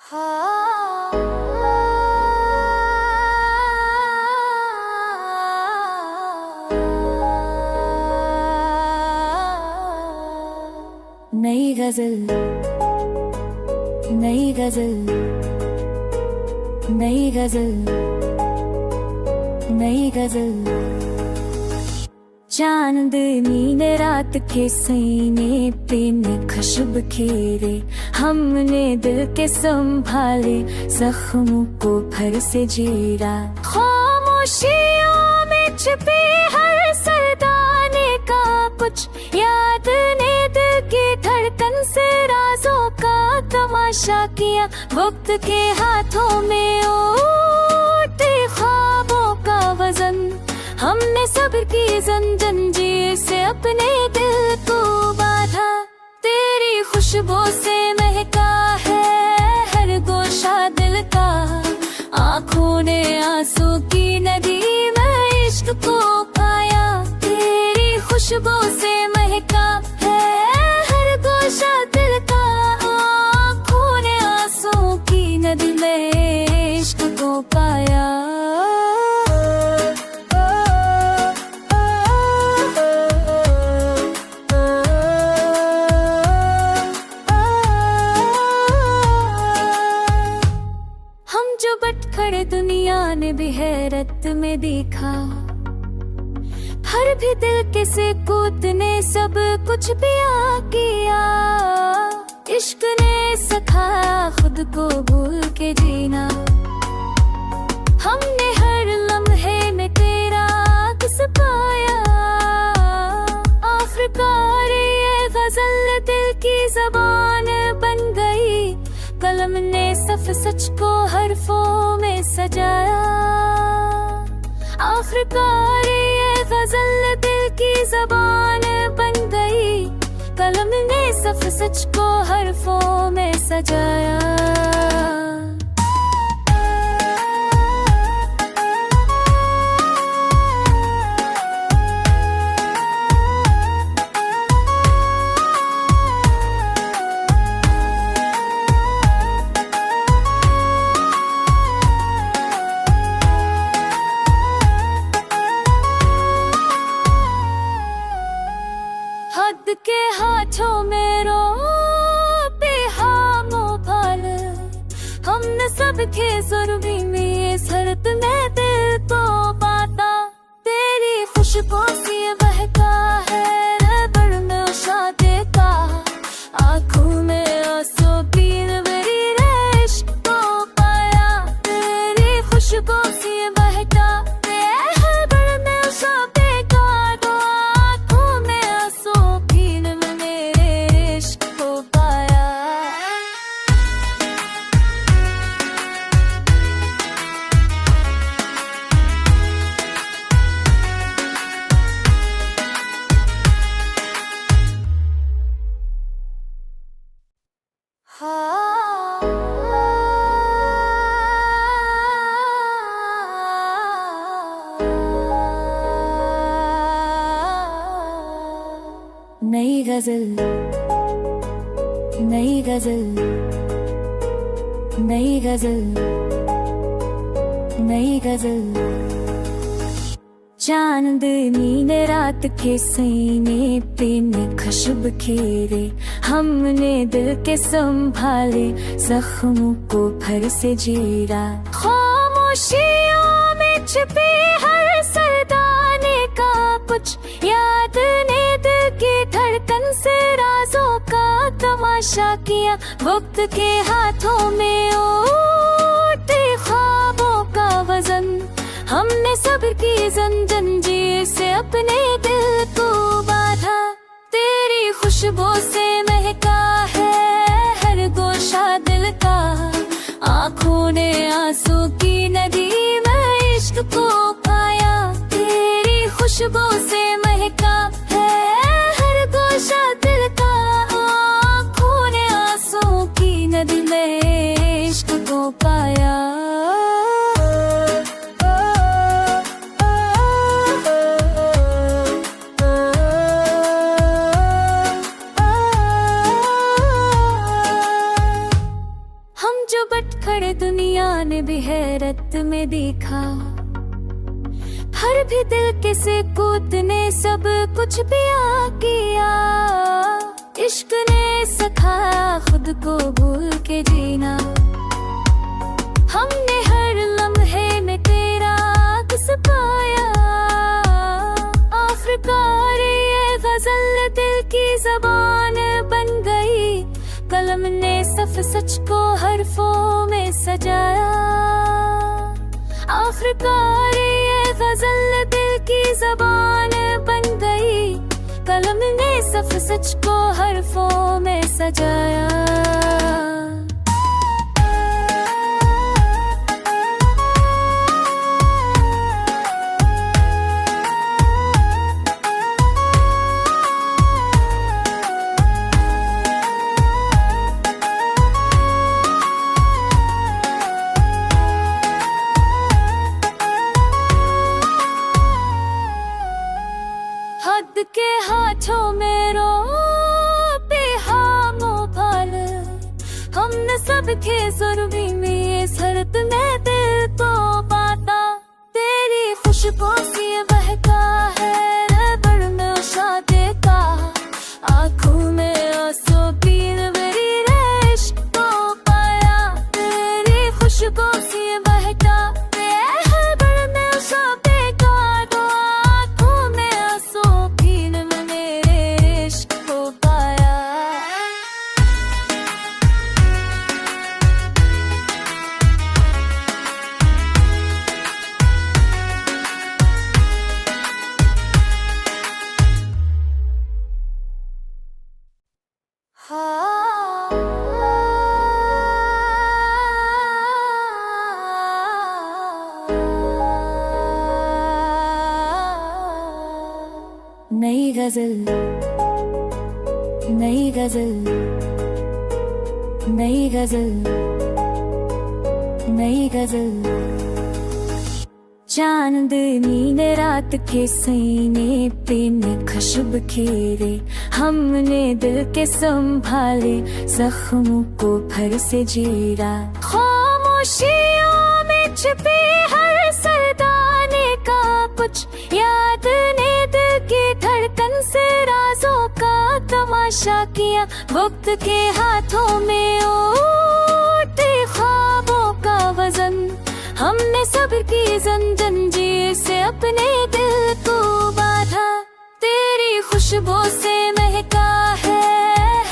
नई गजल, नई गजल, नई गजल, नई गजल। चांदनी ने रात के सीने पे खुशबू खेरे, हमने दिल के संभाले जख्मों को भर से जीरा। खामोशियों में छिपे हर सरदाने का कुछ याद ने दिल की धड़कन से राजों का तमाशा किया। वक्त के हाथों में उठे ख्वाबों का वजन, हमने सब्र की जंजीर से अपने दिल को बांधा। तेरी खुशबू से महका है हर गोशा दिल का, आँखों ने आंसू की नदी में इश्क को पाया। तेरी खुशबू से महका है हर गोशा दिल का, आँखों ने आंसू की नदी में इश्क को पाया। खड़े दुनिया ने भी हैरत में देखा, हर भी दिल के से कूद ने सब कुछ पिया किया। इश्क ने सिखाया खुद को भूल के जीना, हमने हर लम्हे में तेरा किस पाया। आखिरकार ये गजल दिल की जबान बन गई, कलम ने सफ सच को हरफों में सजाया। आखिरकार ये गजल दिल की जबान बन गई, कलम ने सफ सच को हरफों में सजाया। हद के हाथों में रो बेहामो भाल, हमने सबके ज़ुर्मी में सरत में दिल को बांटा। तेरी खुशबू से बहका है रबड़ में शादे का, आँखों में आंसू पीन भरी इश्क को पाया। तेरी खुशबू से बहका रबड़ में शादे का, आँखों में आंसू नई गजल, नई गजल, नई गजल, नई गजल। चांदनी ने रात के सीने पे खुशबू खेरे, हमने दिल के संभाले जख्मों को भर से जीरा। खामोशियों में छिपे हर सरदाने का कुछ याद ने दिल की धड़कन से राजों का तमाशा किया। वक्त के हाथों में उठे ख्वाबों का वजन, हमने सब्र की जंजीर से अपने दिल को बांधा। तेरी खुशबू से महका है हर गोशा दिल का, आँखों ने आंसू की नदी में इश्क को पाया। तेरी खुशबू से महका है हर गोशा दिल का, आँखों ने आंसू की नदी में इश्क को पाया। जो बटखड़े दुनिया ने भी हैरत में देखा, हर भी दिल के से कूदने सब कुछ पिया किया। इश्क ने सिखाया खुद को भूल के जीना, हमने हर लम्हे में तेरा किस पाया। आखिरकार ये गजल दिल की जबान बन गई, कलम ने सफ सच को हरफों में सजाया। आखिरकार ये गजल दिल की जबान बन गई, कलम ने सफ सच को हरफों में सजाया। हद के हाथों में रोते हामों भाल, हमने सबके जुर्मी में शरत में दिल को बाता। तेरी खुशबू से बहका है रबड़ में शादे का, आँखों में आंसू पीन मेरी इश्क को पाया। तेरी खुशबू से बहका रबड़ में शादे का, आँखों में आंसू पीन मेरे इश्क को पाया। नई गजल, नई गजल, नई गजल, नई गजल। चांदनी ने रात के सीने पे खुशब खेरे, हमने दिल के संभाले जख्मों को फिर से जीरा। खामोशियों में छिपे हर सरदाने का कुछ याद ने दिल की धड़कन से राजों का तमाशा किया। वक्त के हाथों में उठे ख्वाबों का वजन, हमने सब्र की जंजीर से अपने दिल को बांधा। तेरी खुशबू से महका है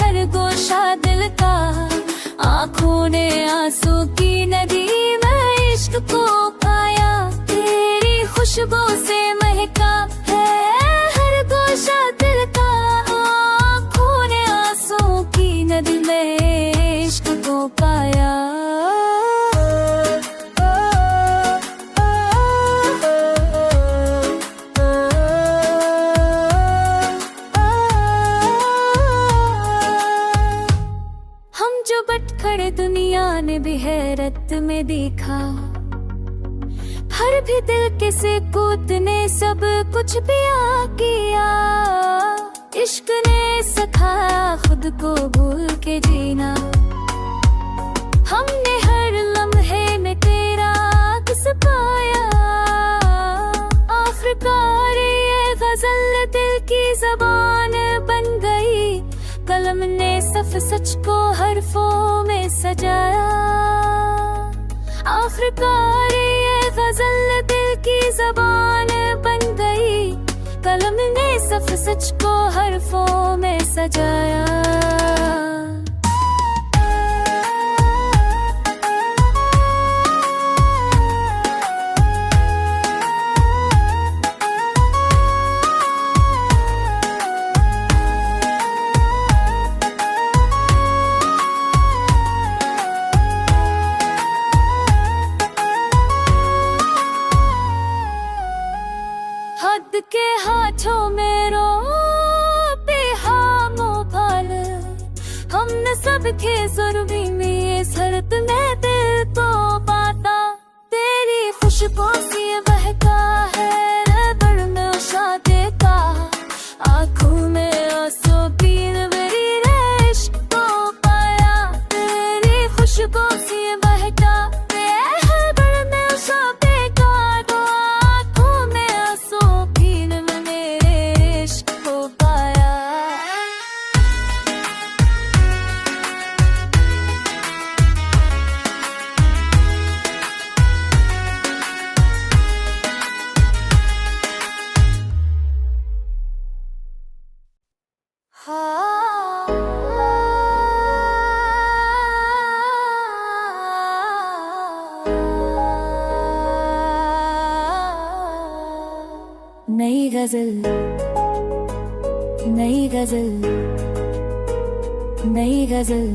हर गोशा दिल का, आँखों ने आंसू की नदी में इश्क को पाया। तेरी खुशबू से महका है हर गोशा दिल का, आँखों ने आंसू की नदी में इश्क को पाया। बटखड़े दुनिया ने भी हैरत में देखा, हर भी दिल के से कूदने सब कुछ पिया किया। इश्क ने सिखाया खुद को भूल के जीना, हमने हर लम्हे में तेरा किस पाया। आखिरकार ये गजल दिल की जबान बन गई, कलम ने सफ सच को हरफों में सजाया। आखिरकार ये गजल दिल की जबान बन गई, कलम ने सफ सच को हरफों में सजाया। हद के हाथों में रोते हामों भाल, गजल, नई गजल, नई गजल,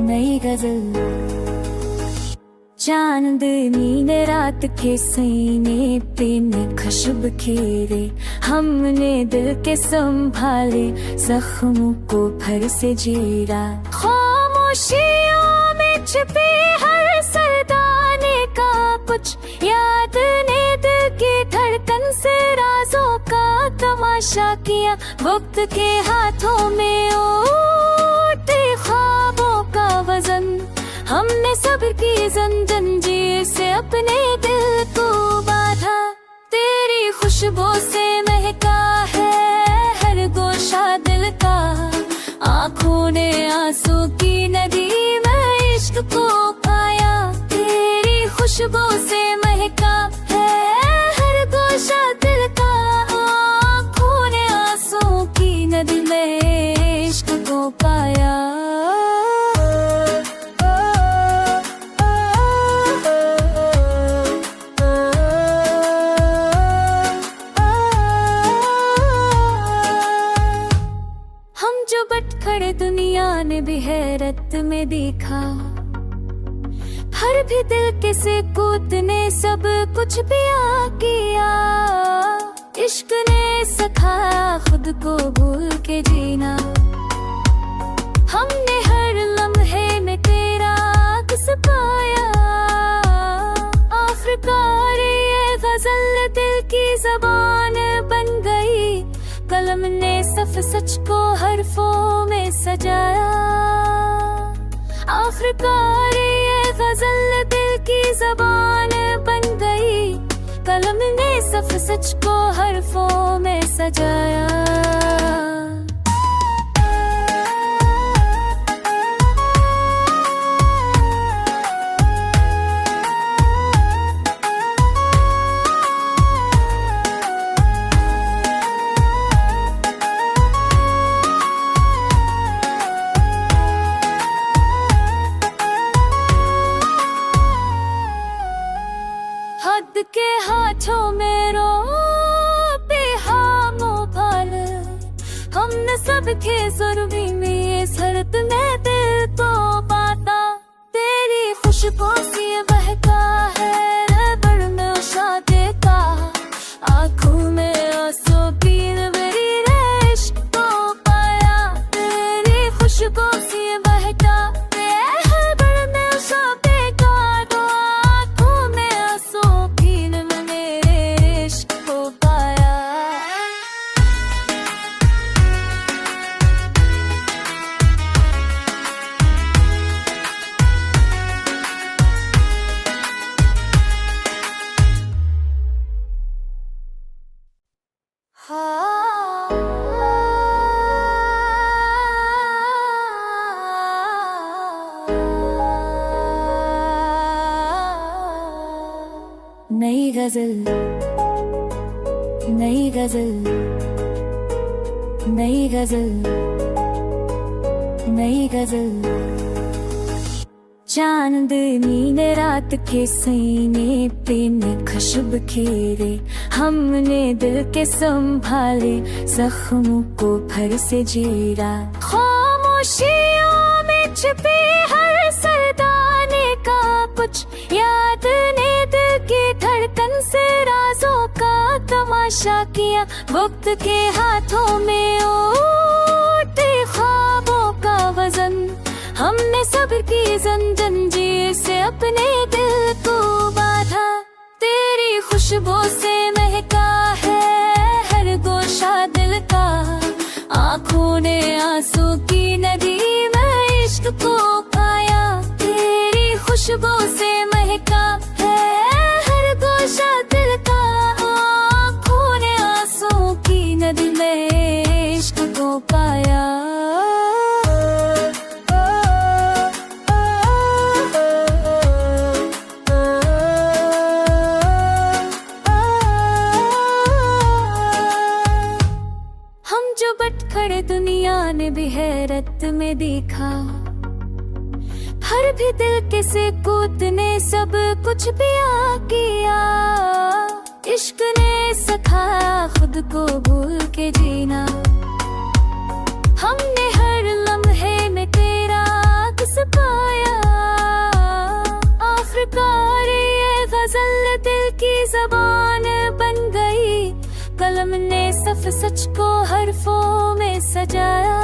नई गजल। चांदनी ने रात के सीने पे ने खुशबू खेरे, हमने दिल के संभाले जख्मों को फिर से जीरा। खामोशियों में छिपे हर सरदाने का कुछ याद ने दिल की धड़कन से राजों का तमाशा किया। वक्त के हाथों में उठे ख्वाबों का वजन, हमने सब्र की जंजीर से अपने दिल को बांधा। तेरी खुशबू से महका है हर गोशा दिल का, आँखों ने आंसू की नदी में इश्क को पाया। तेरी खुशबू से महका है हर गोशा दिल का, आँखों ने आंसू की नदी में इश्क को पाया। खड़े दुनिया ने भी हैरत में देखा, हर भी दिल के से कूद ने सब कुछ पिया किया। इश्क ने सिखाया खुद को भूल के जीना, हमने हर लम्हे में तेरा किस पाया। आखिरकार ये गजल दिल की जबान बन गई, कलम ने सफ सच को हरफों में सजाया। आखिरकार ये गजल दिल की जबान बन गई, कलम ने सफ सच को हरफों में सजाया। हद के हाथों में रोते हामों पाल, हमने सबके जुर्मी में ये शर्त में दिल को पाता। तेरी खुशबू से बहका है रबड़ में उषा देता, आँखों में आंसू पीन मेरी इश्क को पाया। तेरी खुशबू से बहका नई गजल, नई गजल, नई गजल, नई गजल। चांदनी ने रात के सीने पे ने खुशबू खेरे, हमने दिल के संभाले जख्मों को फिर से जीरा। खामोशियों में छिपे हर सरदाने का कुछ याद ने दिल की धड़कन से राजों का तमाशा किया। वक्त के हाथों में उठे ख्वाबों का वजन, हमने सब्र की जंजीर से अपने दिल को बांधा। तेरी खुशबू से महका है हर गोशा दिल का, आँखों ने आंसू की नदी में इश्क को पाया। तेरी खुशबू से महका है हर गोशा दिल का, आँखों ने आंसू की नदी में इश्क को पाया। खड़े दुनिया ने भी हैरत में देखा, हर भी दिल के से कूद ने सब कुछ पिया किया। इश्क ने सिखाया खुद को भूल के जीना। हमने हर लम्हे में तेरा किस पाया। आखिरकार ये गजल दिल की जबान बन गई। कलम ने सफ सच को हरफों में सजाया।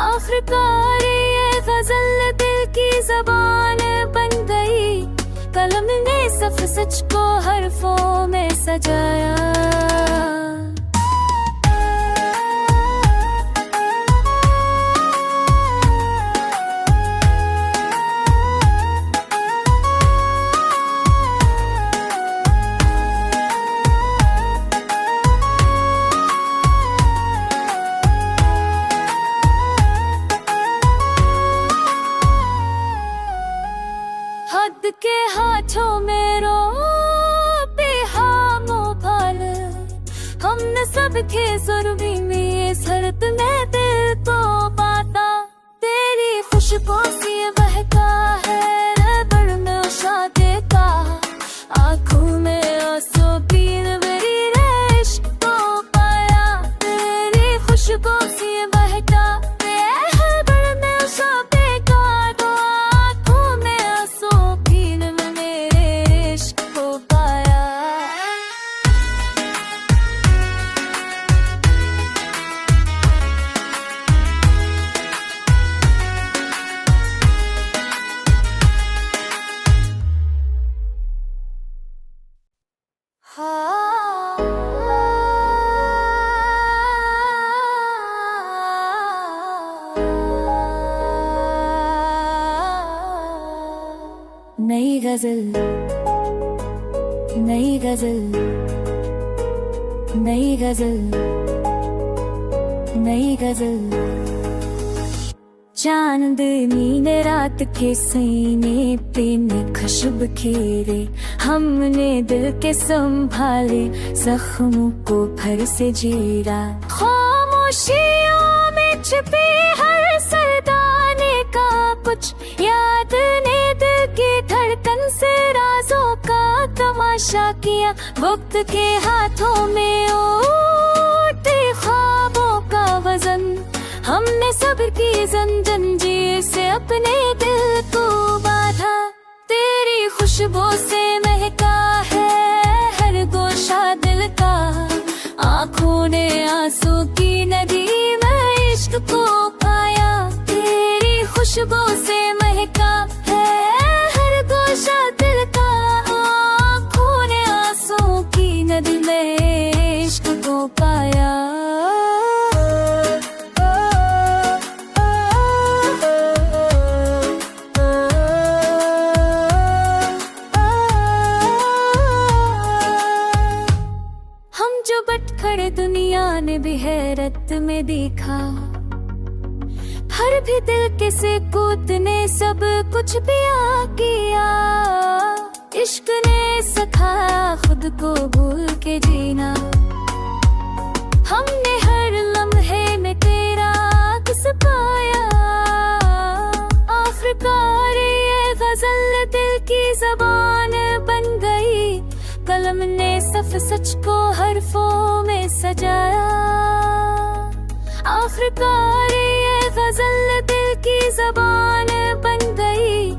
आखिरकार ये गजल दिल की जबान बन गई। कलम ने सफ सच को हरफों में सजाया। हद के हाथों में रो बेहामो भाल। हमने सबके जुर्मी में शरत में दिल को बाता। तेरी खुशबू सी बहका है बड़ नशा देता। आँखों में आंसू पीन मेरी इश्क को पाया। तेरी खुशबू सी बहका नई गजल, नई गजल, नई गजल, नई गजल। चांदनी ने रात के सीने पे खुशब खेरे। हमने दिल के संभाले जख्मों को फिर से जीरा। खामोशियों में छिपी हर सरदाने का कुछ याद ने दिल की धड़कन से राजों का तमाशा किया। वक्त के हाथों में उठे ख्वाबों का वजन। हमने सब्र की जंजीर से अपने दिल को बांधा। तेरी खुशबू से महका है हर गोशा दिल का। आँखों ने आंसू की नदी में इश्क को पाया। तेरी खुशबू से महका है हर गोशा दिल का। आँखों ने आंसू की नदी में इश्क को पाया। खड़े दुनिया ने भी हैरत में देखा। हर भी दिल के से कूद ने सब कुछ पिया किया। इश्क ने सिखाया खुद को भूल के जीना। हमने हर लम्हे में तेरा किस पाया। आखिरकार ये गजल दिल की जबान बन गई। कलम ने सफ सच को हरफों में सजाया। आखिरकार ये गजल दिल की जबान बन गई।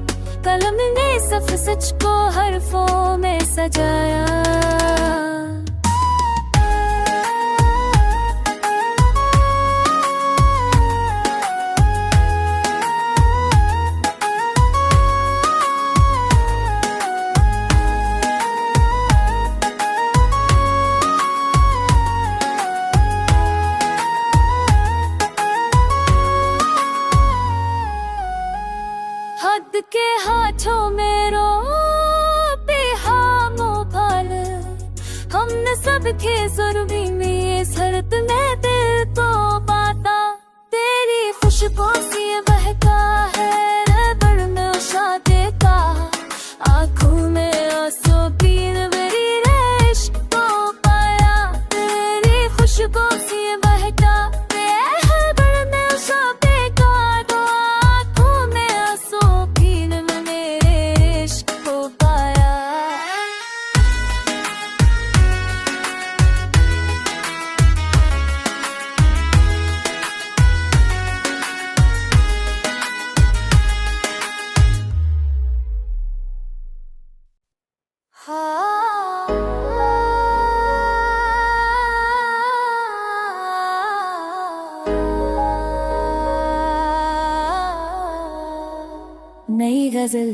कलम ने सफ सच को हरफों में सजाया। हद के हाथों में रो बेहामो भाल। हमने सबके जुर्मी में शरत में दिल को बांधा। तेरी खुशबू सी बहका है बड़ नशा देता। आँखों में आंसू पीन मेरी इश्क को पाया। तेरी खुशबू सी बहका नई गजल,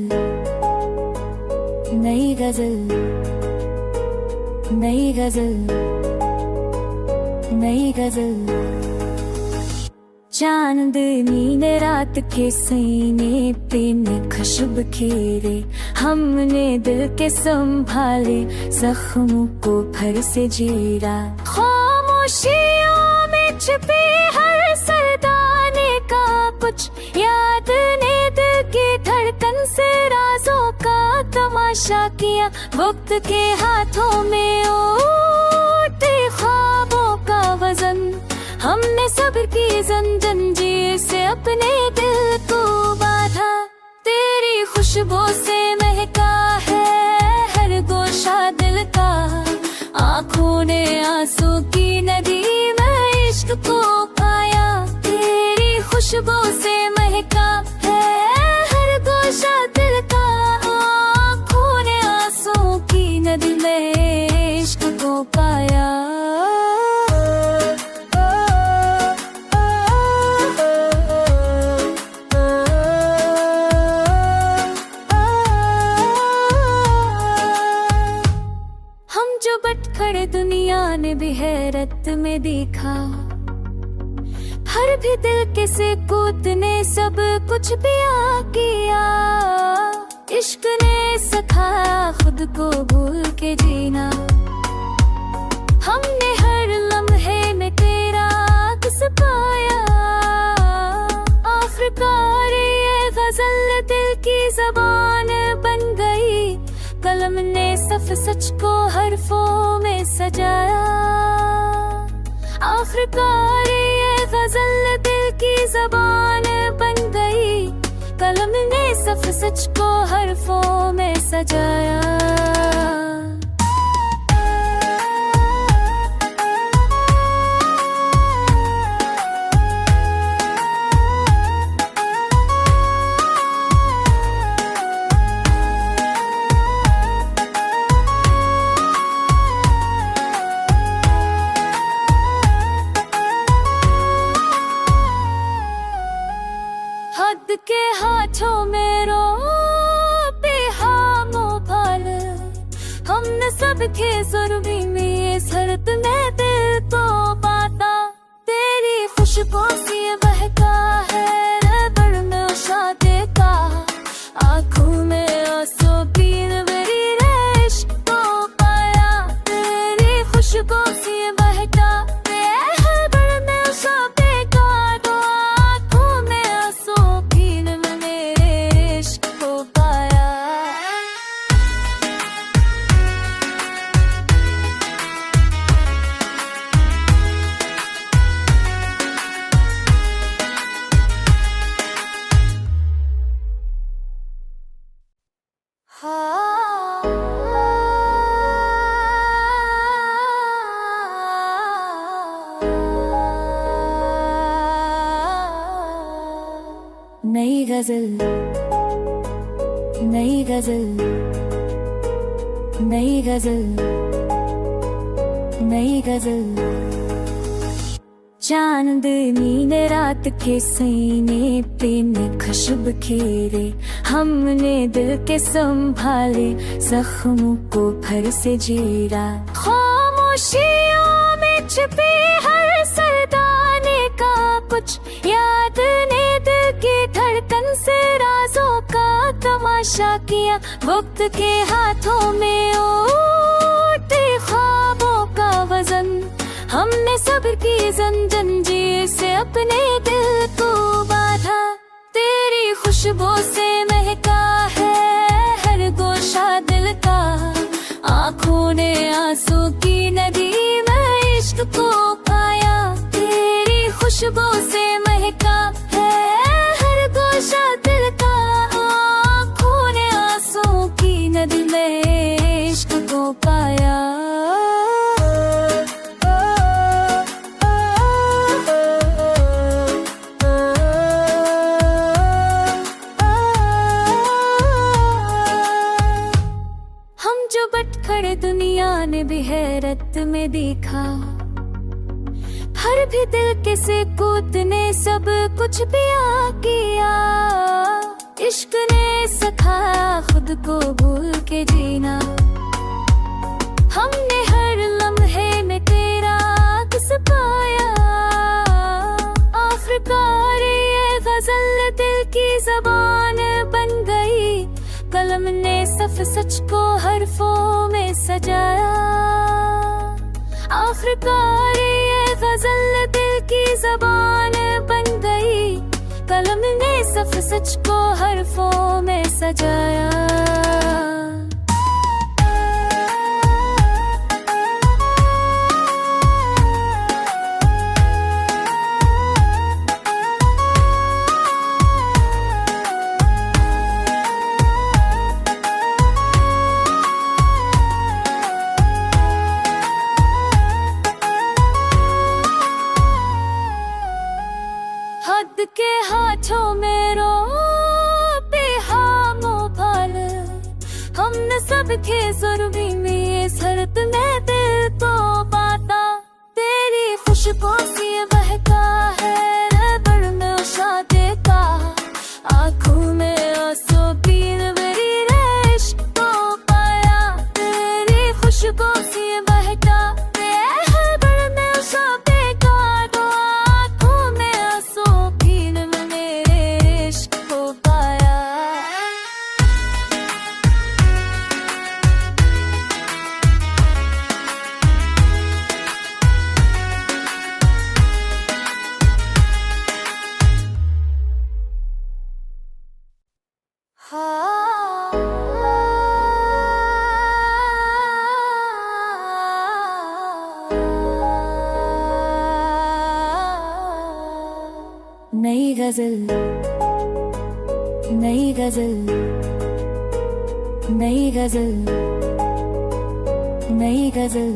नई गजल, नई गजल, नई गजल। चांदनी ने रात के सीने पे ने खुशबू खेरे, हमने दिल के संभाले जख्मों को फिर से जीरा। खामोशियों में छिपे हर सरदाने का कुछ याद ने दिल की धड़कन से राजों का तमाशा किया। वक्त के हाथों में उठे ख्वाबों का वजन, हमने सब्र की जंजीर से अपने दिल को बांधा। तेरी खुशबू से महका है हर गोशा दिल का, आँखों ने आंसू की नदी में इश्क को पाया। तेरी खुशबू से महका है हर गोशा दिल का, आँखों ने आंसू की नदी में इश्क को पाया। खड़े दुनिया ने भी हैरत में देखा, हर भी दिल के से कूद ने सब कुछ पिया किया। इश्क ने सिखाया खुद को भूल के जीना, हमने हर लम्हे में तेरा अक्स पाया। आखिरकार ये गजल दिल की ज़बान बन गई, कलम ने सफ सच को हरफों में सजाया। आखिरकार ये गजल दिल की ज़बान बन गई, कलम ने सफ सच को हरफों में सजाया। हद के हाथों में रो बेहामो भाल, हमने सबके जुर्मी में ये शरत में दिल तो बाता। तेरी खुशबू से बहका है रबड़ में शादे का, आँखों में आंसू पीन बरी इश्क को पाया। तेरी खुशबू से बहका नई गजल, नई गजल, नई गजल, नई गजल। चांदनी ने रात के सीने पे ने खुशबू खेरे, हमने दिल के संभाले जख्मों को फिर से जीरा। खामोशियों में छिपे हर सरदाने का कुछ याद ने दिल की धड़कन से राजों का तमाशा किया। वक्त के हाथों में उठे ख्वाबों का वजन, हमने सब्र की जंजीर से अपने दिल को बांधा। तेरी खुशबू से महका है हर गोशा दिल का, आँखों ने आंसू की नदी में इश्क को पाया। तेरी खुशबू से महका है हर गोशा दिल का, आँखों ने आंसू की नदी में इश्क को पाया। खड़े दुनिया ने भी हैरत में देखा, हर भी दिल के से कूद ने सब कुछ पिया किया। इश्क ने सिखाया खुद को भूल के जीना। हमने हर लम्हे में तेरा अक्स पाया। आखिरकार ये गजल दिल की ज़बान बन गई। कलम ने सफ सच को हरफों में सजाया। आखिरकार ये गजल दिल की ज़बान बन गई। कलम ने सफ सच को हरफों में सजाया। हद के हाथों में रो बेहामो भाल। हमने सबके जुर्मी में ये शर्त में दिल तो बाता। तेरी खुशबू से बहका है रबड़ में उशाते का। आँखों में आंसू पीन मेरी इश्क को पाया। तेरी खुशबू से बहका नई गजल, नई गजल, नई गजल, नई गजल।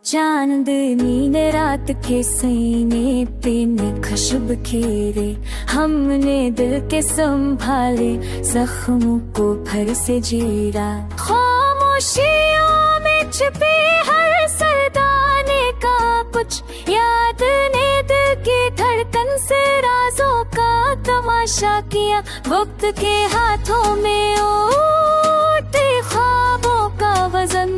चांदनी ने रात के सीने पे खुशब खेरे। हमने दिल के संभाले जख्मों को फिर से जीरा। खामोशियों में छिपे हर सरदाने का कुछ याद ने दिल की धड़कन से राजों का तमाशा किया। वक्त के हाथों में उठे ख्वाबों का वजन।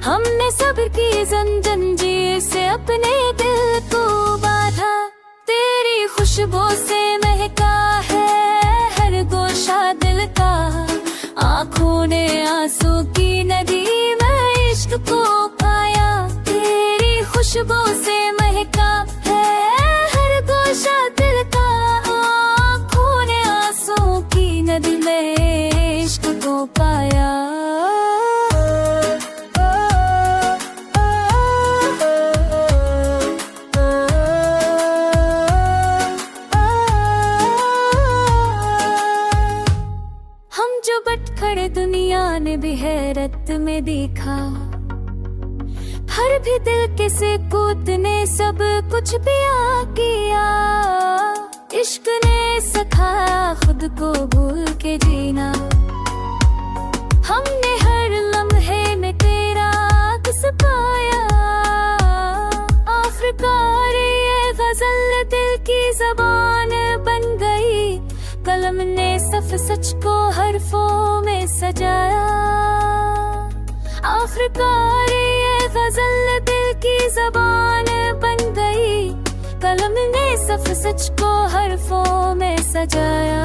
हमने सब्र की जंजीर से अपने दिल को बांधा। तेरी खुशबू से महका है हर गोशा दिल का। आँखों ने आंसू की नदी में इश्क को पाया। तेरी खुशबू से महका है हर गोशा दिल का। आँखों ने आंसू की नदी में इश्क को पाया। खड़े दुनिया ने भी हैरत में देखा। हर भी दिल के से कूद ने सब कुछ पिया किया। इश्क ने सिखाया खुद को भूल के जीना। हमने हर लम्हे में तेरा अक्स पाया। आखिरकार ये गजल दिल की ज़बान बन गई। कलम ने सफ सच को हरफों में सजाया। आखिरकार ये गजल दिल की ज़बान बन गई। कलम ने सफ सच को हरफों में सजाया।